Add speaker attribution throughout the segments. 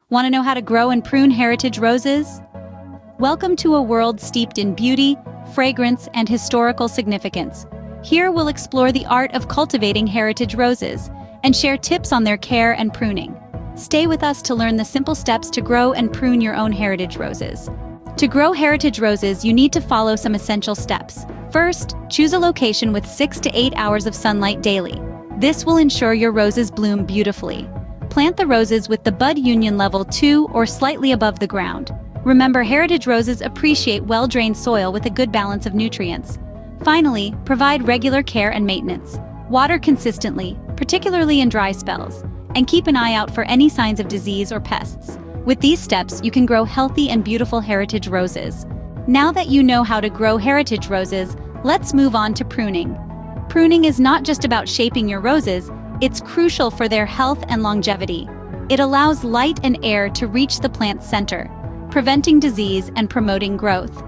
Speaker 1: Want to know how to grow and prune heritage roses? Welcome to a world steeped in beauty, fragrance, and historical significance. Here we'll explore the art of cultivating heritage roses and share tips on their care and pruning. Stay with us to learn the simple steps to grow and prune your own heritage roses. To grow heritage roses, you need to follow some essential steps. First, choose a location with 6 to 8 hours of sunlight daily. This will ensure your roses bloom beautifully. Plant the roses with the bud union level 2 or slightly above the ground. Remember, heritage roses appreciate well-drained soil with a good balance of nutrients. Finally, provide regular care and maintenance. Water consistently, particularly in dry spells, and keep an eye out for any signs of disease or pests. With these steps, you can grow healthy and beautiful heritage roses. Now that you know how to grow heritage roses, let's move on to pruning. Pruning is not just about shaping your roses, it's crucial for their health and longevity. It allows light and air to reach the plant's center, preventing disease and promoting growth.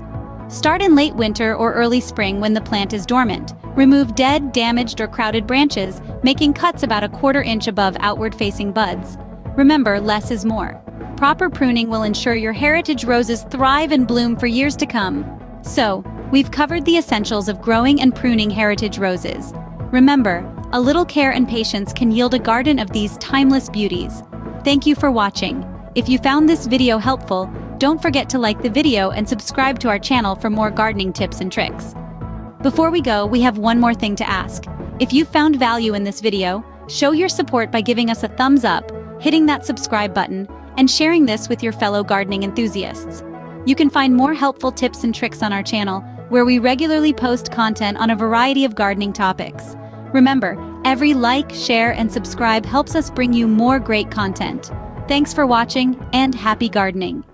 Speaker 1: Start in late winter or early spring when the plant is dormant. Remove dead, damaged, or crowded branches, making cuts about a quarter inch above outward-facing buds. Remember, less is more. Proper pruning will ensure your heritage roses thrive and bloom for years to come. So, we've covered the essentials of growing and pruning heritage roses. Remember, a little care and patience can yield a garden of these timeless beauties. Thank you for watching. If you found this video helpful, don't forget to like the video and subscribe to our channel for more gardening tips and tricks. Before we go, we have one more thing to ask. If you found value in this video, show your support by giving us a thumbs up, hitting that subscribe button, and sharing this with your fellow gardening enthusiasts. You can find more helpful tips and tricks on our channel, where we regularly post content on a variety of gardening topics. Remember, every like, share, and subscribe helps us bring you more great content. Thanks for watching, and happy gardening!